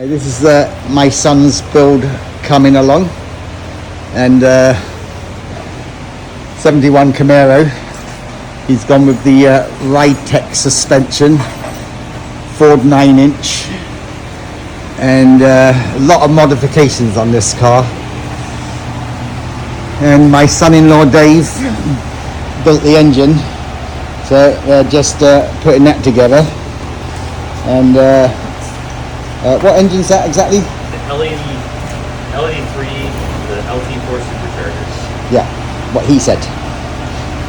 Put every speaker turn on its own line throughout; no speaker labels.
This is my son's build coming along, and 71 Camaro. He's gone with the Ridetec suspension, Ford 9-inch, and a lot of modifications on this car. And my son-in-law Dave built the engine, so they're just putting that together. And what engine's that exactly?
The LT3, the LT4 Superchargers.
Yeah, what he said.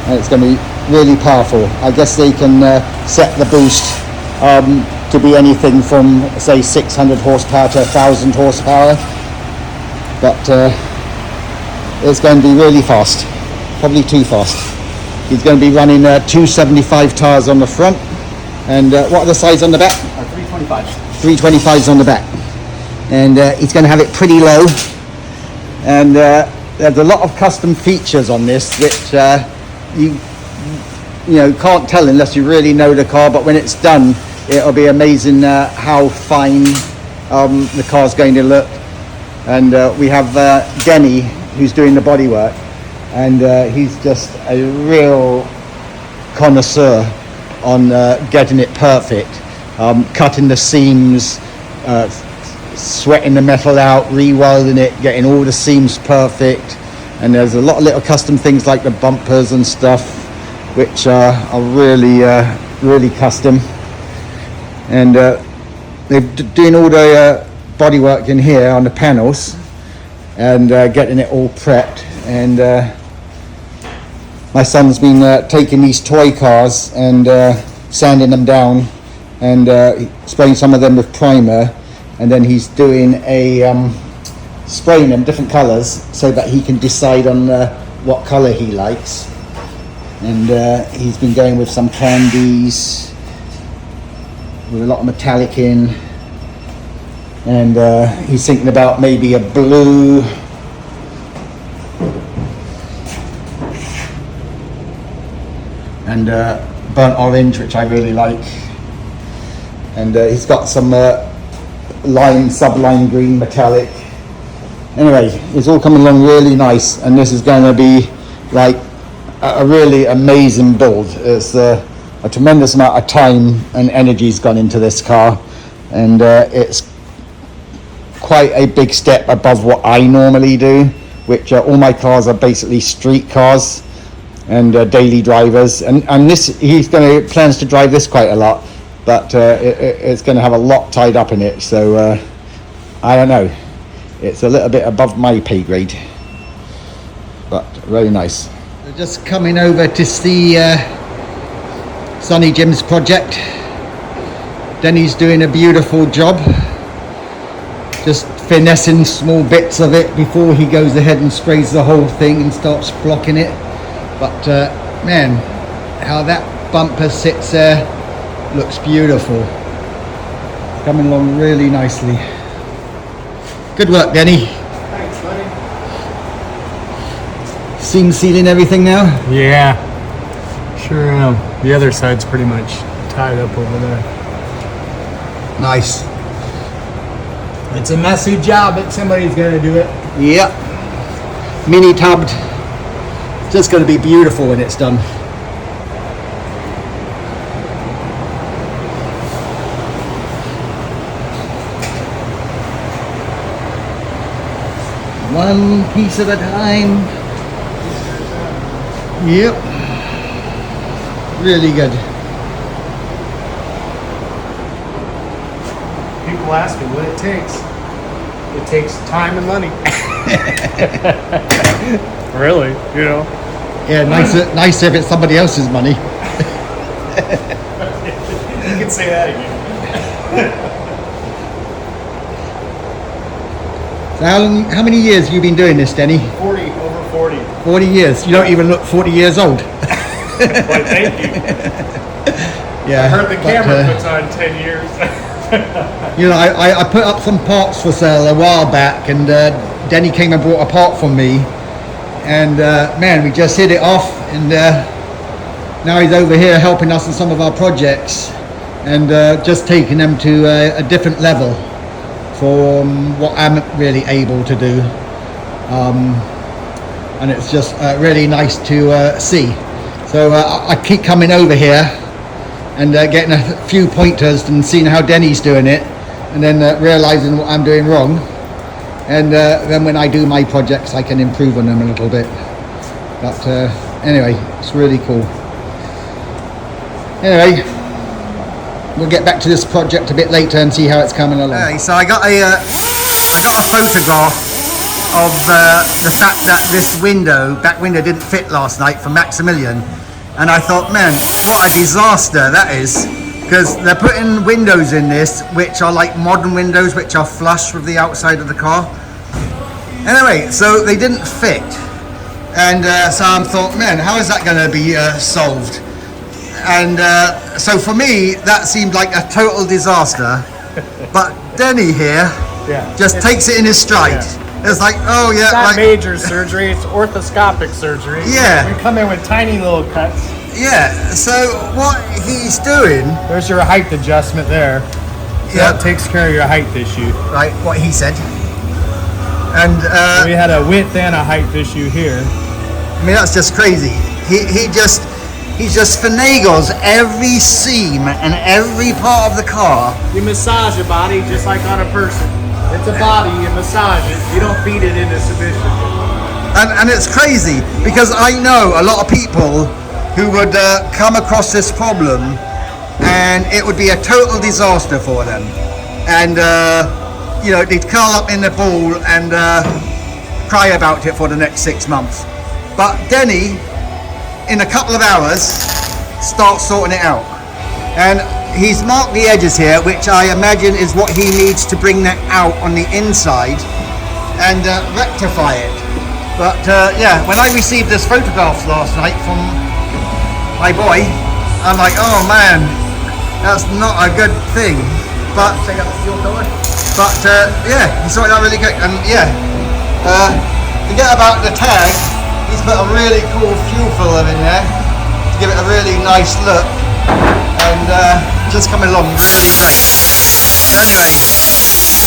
And it's going to be really powerful. I guess they can set the boost to be anything from, say, 600 horsepower to 1,000 horsepower. But it's going to be really fast. Probably too fast. He's going to be running 275 tires on the front. And what are the sides on the back?
325.
325s on the back. And he's going to have it pretty low. And there's a lot of custom features on this that you know can't tell unless you really know the car. But when it's done, it'll be amazing how fine the car's going to look. And we have Denny, who's doing the bodywork, and he's just a real connoisseur on getting it perfect, cutting the seams, sweating the metal out, re-welding it, getting all the seams perfect. And there's a lot of little custom things like the bumpers and stuff, which are really really custom. And they're doing all the bodywork in here on the panels and getting it all prepped. And my son's been taking these toy cars and sanding them down and spraying some of them with primer, and then he's doing a spraying them different colors so that he can decide on what color he likes. And he's been going with some candies with a lot of metallic in, and he's thinking about maybe a blue, and burnt orange, which I really like. And he's got some sublime green metallic. Anyway, it's all coming along really nice, and this is going to be like a really amazing build. It's a tremendous amount of time and energy's gone into this car, and it's quite a big step above what I normally do, which all my cars are basically street cars and daily drivers. And this, he's plans to drive this quite a lot, but it's going to have a lot tied up in it. So I don't know. It's a little bit above my pay grade, but very nice. We're just coming over to see Sonny Jim's project. Denny's doing a beautiful job, just finessing small bits of it before he goes ahead and sprays the whole thing and starts blocking it. But man, how that bumper sits there looks beautiful. Coming along really nicely. Good work, Denny.
Thanks, buddy.
Seam sealing everything now?
Yeah, sure am. The other side's pretty much tied up over there.
Nice.
It's a messy job, but somebody's gonna do it.
Yep. Mini tubbed. Just going to be beautiful when it's done. One piece at a time. Yep. Really good.
People ask me what it takes. It takes time and money. Really, you know.
Yeah, nice if it's somebody else's money.
You can say that again.
So how many years have you been doing this, Denny?
40, over 40.
40 years. You don't even look 40 years old.
Well, thank you.
Yeah.
I heard the camera puts on 10 years.
You know, I put up some parts for sale a while back, and Denny came and brought a part from me, and man, we just hit it off, and now he's over here helping us in some of our projects, and just taking them to a different level. for what I'm really able to do. And it's just really nice to see. So I keep coming over here and getting a few pointers and seeing how Denny's doing it, and then realizing what I'm doing wrong, and then when I do my projects I can improve on them a little bit. But anyway, it's really cool. Anyway, we'll get back to this project a bit later and see how it's coming along. Okay, so I got a photograph of the fact that this back window didn't fit last night for Maximilian, and I thought, man, what a disaster that is, because they're putting windows in this which are like modern windows which are flush with the outside of the car. Anyway, so they didn't fit, and so I thought, man, how is that going to be solved? And so for me that seemed like a total disaster, but Denny here just takes it in his stride. It's like, oh yeah,
it's not
like
major surgery, it's orthoscopic surgery.
Yeah.
We come in with tiny little cuts.
Yeah, so what he's doing...
There's your height adjustment there. So that takes care of your height issue.
Right, what he said. And
we had a width and a height issue here.
I mean, that's just crazy. He just finagles every seam and every part of the car.
You massage a body just like on a person. It's a body, you massage it, you don't beat it into submission.
And it's crazy, because I know a lot of people who would come across this problem and it would be a total disaster for them. And, you know, they'd curl up in the ball and cry about it for the next 6 months. But Denny, in a couple of hours, starts sorting it out. And he's marked the edges here, which I imagine is what he needs to bring that out on the inside and rectify it. But yeah, when I received this photograph last night from my boy, I'm like, oh man, that's not a good thing. But yeah, he sorted out really good. And yeah, forget about the tag, he's put a really cool fuel filler in there to give it a really nice look. And just coming along really great. So anyway,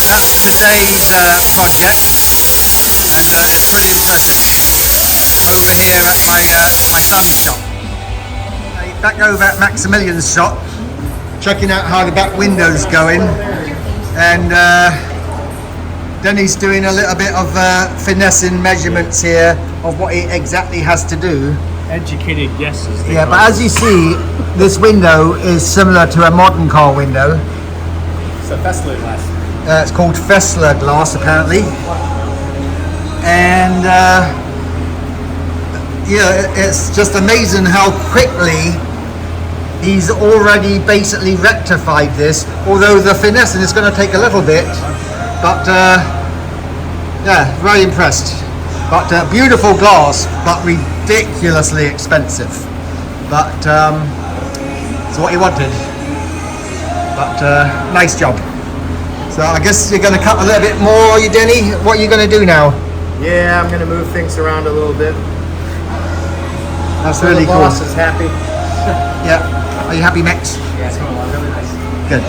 that's today's project, and it's pretty impressive. Over here at my son's shop. Back over at Maximilian's shop, checking out how the back window's going, and then he's doing a little bit of finessing measurements here of what he exactly has to do.
Educated guesses.
Yeah, but as you see, this window is similar to a modern car window.
It's a Fessler glass.
It's called Fessler glass, apparently. And yeah, it's just amazing how quickly he's already basically rectified this. Although the finessing is going to take a little bit, but yeah, very impressed. But beautiful glass, but ridiculously expensive. But it's what he wanted. But nice job. So I guess you're going to cut a little bit more, are you, Denny? What are you going to do now?
Yeah, I'm going to move things around a little bit.
That's
so
really
the
cool.
boss is happy.
Yeah. Are you happy, Max?
Yeah, it's going along really nice.
Good.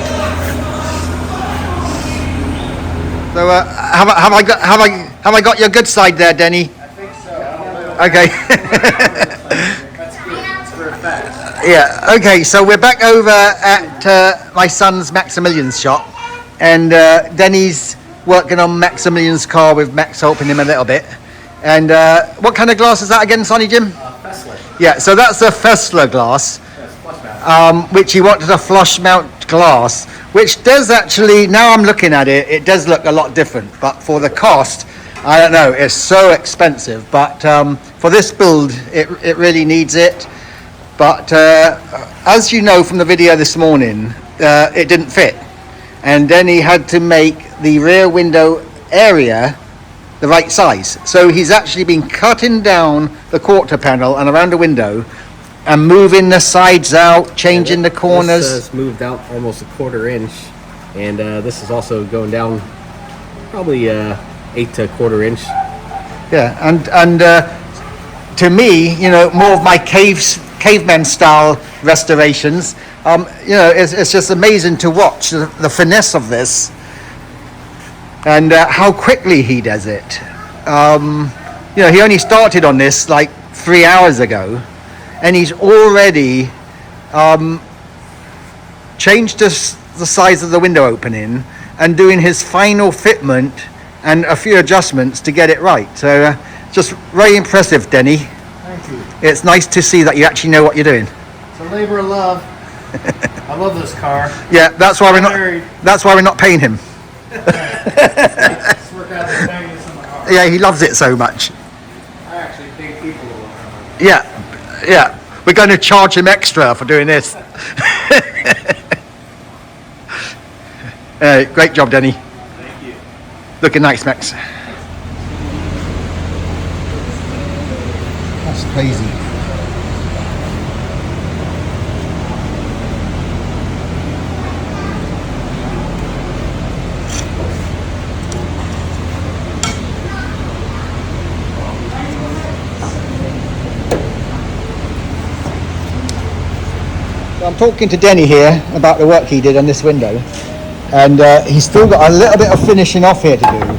So have I got your good side there, Denny?
I think so.
Okay.
That's good. It's for a fact.
Yeah. Okay. So we're back over at my son's Maximilian's shop, and Denny's working on Maximilian's car with Max helping him a little bit. And what kind of glass is that again, Sonny Jim?
Fessler.
Yeah. So that's a Fessler glass. Which he wanted a flush mount glass, which does actually, now I'm looking at it, it does look a lot different, but for the cost, I don't know, it's so expensive. But for this build, it really needs it. But as you know from the video this morning, it didn't fit. And then he had to make the rear window area the right size. So he's actually been cutting down the quarter panel and around the window and moving the sides out, changing the corners.
This has moved out almost a 1/4 inch, and this is also going down probably 8 to 1/4 inch.
Yeah, and to me, you know, more of my caveman style restorations. You know, it's just amazing to watch the finesse of this. and how quickly he does it. You know, he only started on this like 3 hours ago, and he's already changed the size of the window opening and doing his final fitment and a few adjustments to get it right. So just very impressive, Denny.
Thank you.
It's nice to see that you actually know what you're doing.
It's a labor of love. I love this car.
Yeah, that's why we're
Married.
not paying him.
Let's work out the magnets in the car.
Yeah, he loves it so much.
I actually think people will love it.
Yeah. We're going to charge him extra for doing this. Great job, Denny.
Thank you.
Looking nice, Max. That's crazy. So I'm talking to Denny here about the work he did on this window, and he's still got a little bit of finishing off here to do,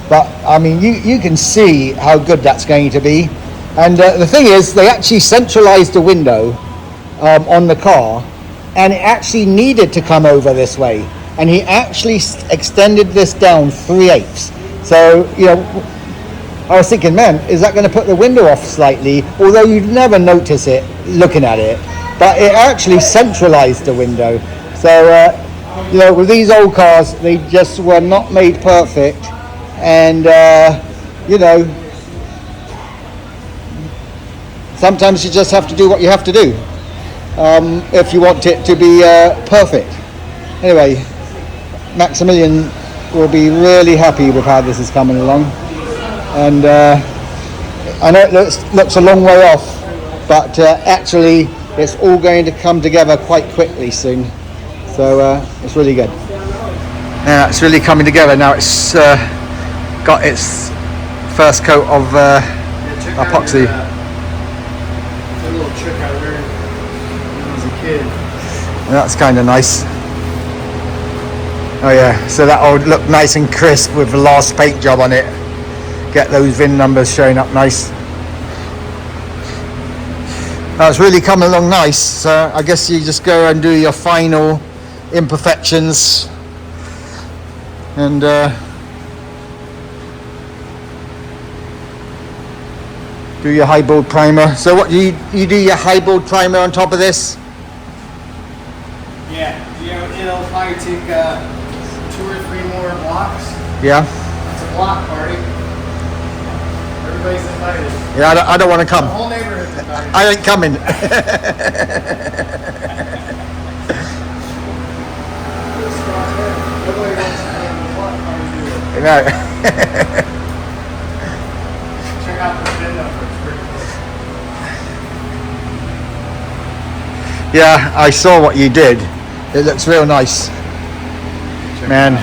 but I mean you can see how good that's going to be. And the thing is, they actually centralized the window on the car, and it actually needed to come over this way, and he actually extended this down 3/8. So, you know, I was thinking, man, is that going to put the window off slightly? Although you'd never notice it looking at it, but it actually centralized the window. So, you know, with these old cars, they just were not made perfect, and you know, sometimes you just have to do what you have to do if you want it to be perfect. Anyway, Maximilian will be really happy with how this is coming along, and I know it looks a long way off, but actually it's all going to come together quite quickly soon. So it's really good. Yeah, it's really coming together now. It's got its first coat of epoxy.
A little trick I learned when I was a kid.
That's kind of nice. Oh yeah, so that'll look nice and crisp with the last paint job on it. Get those VIN numbers showing up nice. That's really coming along nice. So I guess you just go and do your final imperfections, and do your high board primer. So what do you do your high board primer on top of this?
Yeah, you know, it'll probably take 2 or 3 more blocks.
Yeah.
It's a block party. Everybody's invited.
Yeah, I don't want to
The
come.
whole neighborhood's invited.
I ain't coming.
Nobody wants to come to the block party, do they?
No.
Check out the VIN number. It's pretty cool.
Yeah, I saw what you did. It looks real nice. Man,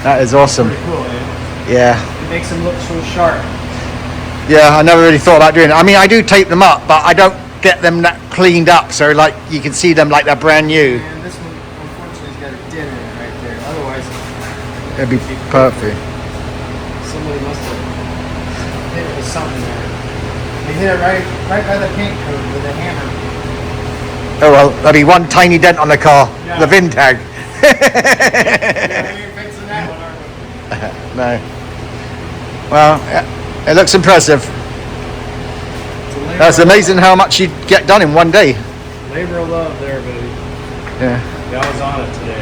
that is awesome.
Pretty cool, eh?
Yeah.
It makes them look so sharp.
Yeah, I never really thought about doing it. I mean, I do tape them up, but I don't get them that cleaned up, so like you can see them like they're brand new.
And this one, unfortunately, has got a dent in it right there. Otherwise,
It'd be perfect.
somebody must have hit it with something there. They hit it right by the paint code with a hammer.
Oh well, there'll be one tiny dent on the car,
Yeah.
the VIN tag.
Yeah, we ain't fixing that one, are we?
No. Well, it looks impressive.
It's a labor
That's
of
amazing how much you get done in one day.
love. Labor of love there, baby.
Yeah.
Yeah, I was on it today.